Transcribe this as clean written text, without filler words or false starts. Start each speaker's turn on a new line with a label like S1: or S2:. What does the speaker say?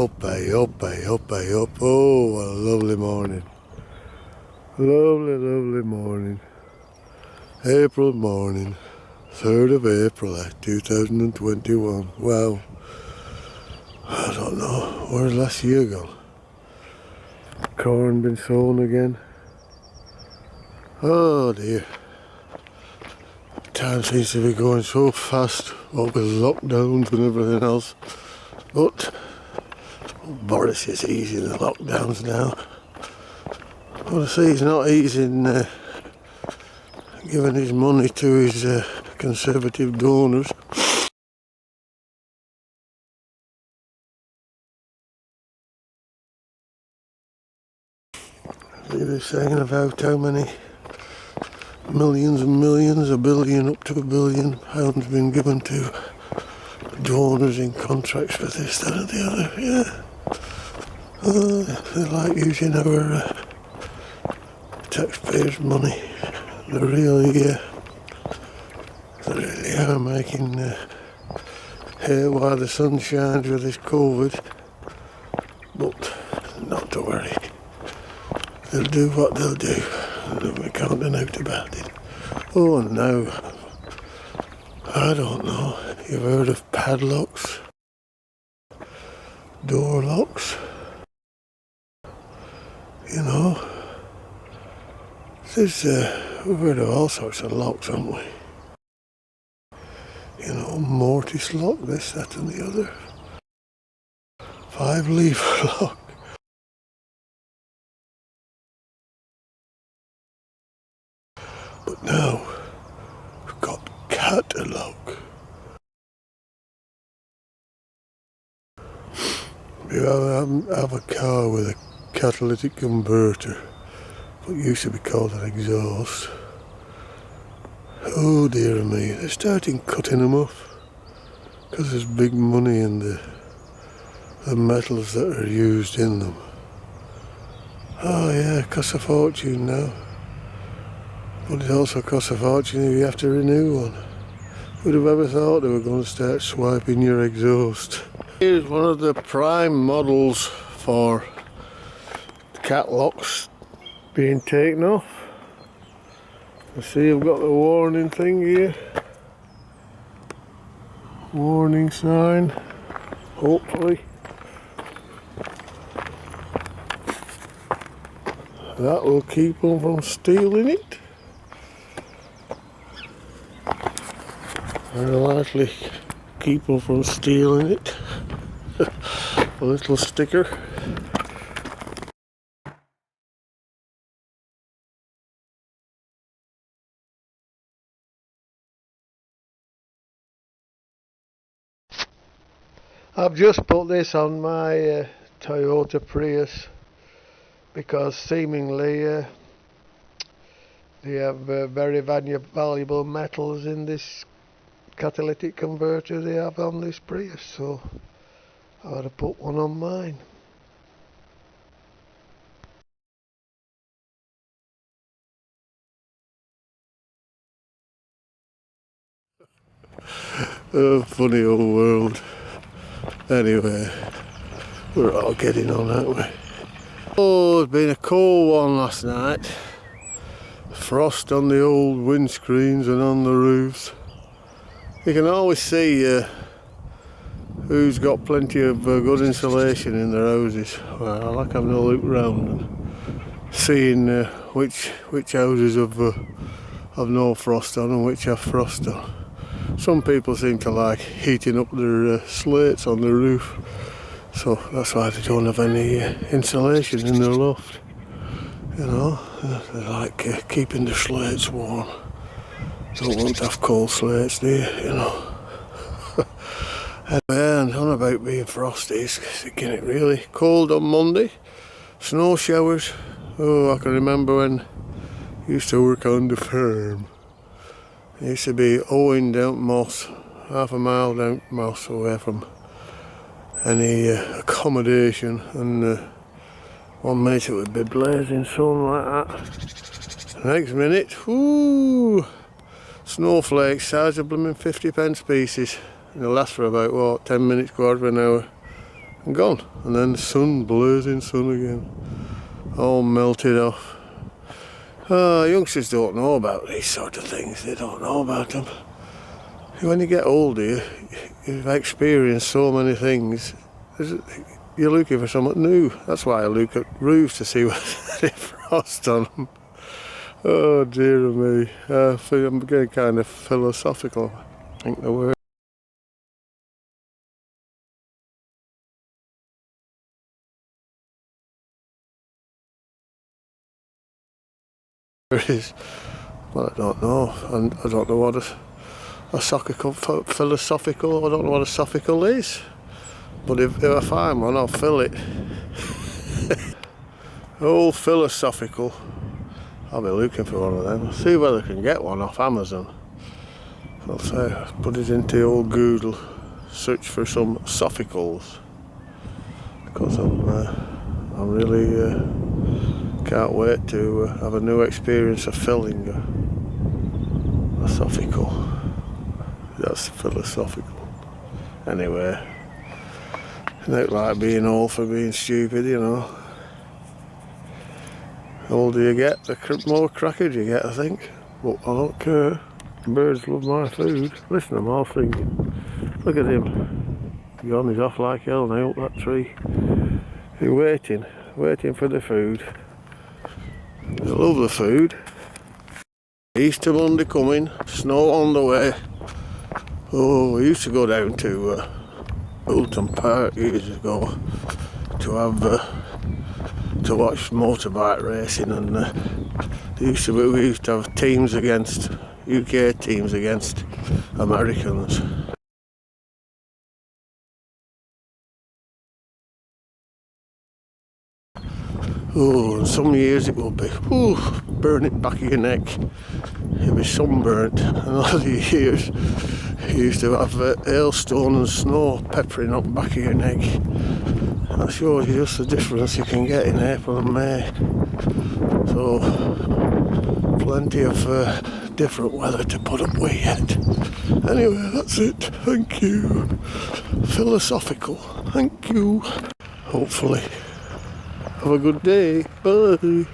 S1: up, up, up, up. Oh, what a lovely morning. Lovely, lovely morning. April morning. 3rd of April, 2021. Wow. I don't know. Where's last year gone? Corn been sown again. Oh dear. Time seems to be going so fast, what with lockdowns and everything else. But Boris is easing the lockdowns now. Well, I see he's not easing giving his money to his Conservative donors. He was saying about how many millions and millions, £1 billion up to £1 billion been given to donors in contracts for this, that and the other. Yeah. They like using our taxpayers' money. They really are making hay while the sun shines with this COVID. But not to worry. They'll do what they'll do. We can't do out about it. Oh, no. I don't know. You've heard of padlocks? Door locks? You know? There's, we've heard of all sorts of locks, haven't we? You know, mortise lock, this, that and the other. 5-lever lock. But now, we've got Cat Loc. You have a car with a catalytic converter, what used to be called an exhaust. Oh dear me, they're starting cutting them off because there's big money in the metals that are used in them. Oh yeah, it costs a fortune now. But it also costs a fortune if you have to renew one. Who'd have ever thought they were going to start swiping your exhaust? Here's one of the prime models for Cat Locs being taken off. I see I've got the warning thing here. Warning sign, hopefully. That will keep them from stealing it. Very likely keep them from stealing it. A little sticker. I've just put this on my Toyota Prius because seemingly they have very valuable metals in this catalytic converter they have on this Prius, so I ought to put one on mine. Oh, funny old world. Anyway, we're all getting on, aren't we? Oh, it's been a cold one last night. Frost on the old windscreens and on the roofs. You can always see who's got plenty of good insulation in their houses. Well, I like having a look round and seeing which houses have no frost on and which have frost on. Some people seem to like heating up their slates on the roof, so that's why they don't have any insulation in their loft. You know, they like keeping the slates warm. Don't want to have cold slates, do you? You know. And on about being frosty, it's getting really cold on Monday. Snow showers. Oh, I can remember when I used to work on the farm. It used to be owing down Moss, half a mile down Moss away from any accommodation, and one minute it would be blazing sun like that. The next minute, whoo, snowflakes size of blooming 50p pieces. And it'll last for about, what, 10 minutes, quarter of an hour. and gone. And then the sun, blazing sun again, all melted off. Youngsters don't know about these sort of things. They don't know about them. When you get older, you've experienced so many things. You're looking for something new. That's why I look at roofs to see whether there's frost on them. Oh dear me. I'm getting kind of philosophical, I think the word is. Well, I don't know. And I don't know what a philosophical, I don't know what a sophical is. But if I find one, I'll fill it. Old philosophical. I'll be looking for one of them. I'll see whether I can get one off Amazon. I'll say, put it into old Google, search for some sophicals. Because I'm really can't wait to have a new experience of filling a sophical. That's philosophical. Anyway, it ain't like being old for being stupid, you know. The older you get, the more crackers you get, I think. But I don't care. Birds love my food. Listen, I'm all singing. Look at him. He's off like hell now up that tree. He's waiting for the food. They love the food. Easter Monday coming, snow on the way. Oh, we used to go down to Oulton Park years ago to have to watch motorbike racing, and we used to have teams against UK teams against Americans. Oh, and some years it will be burning back of your neck. You'll be sunburnt. And other years you used to have hailstone and snow peppering up the back of your neck. That shows you just the difference you can get in April and May. So plenty of different weather to put up with yet. Anyway, that's it. Thank you. Philosophical. Thank you. Hopefully. Have a good day. Bye.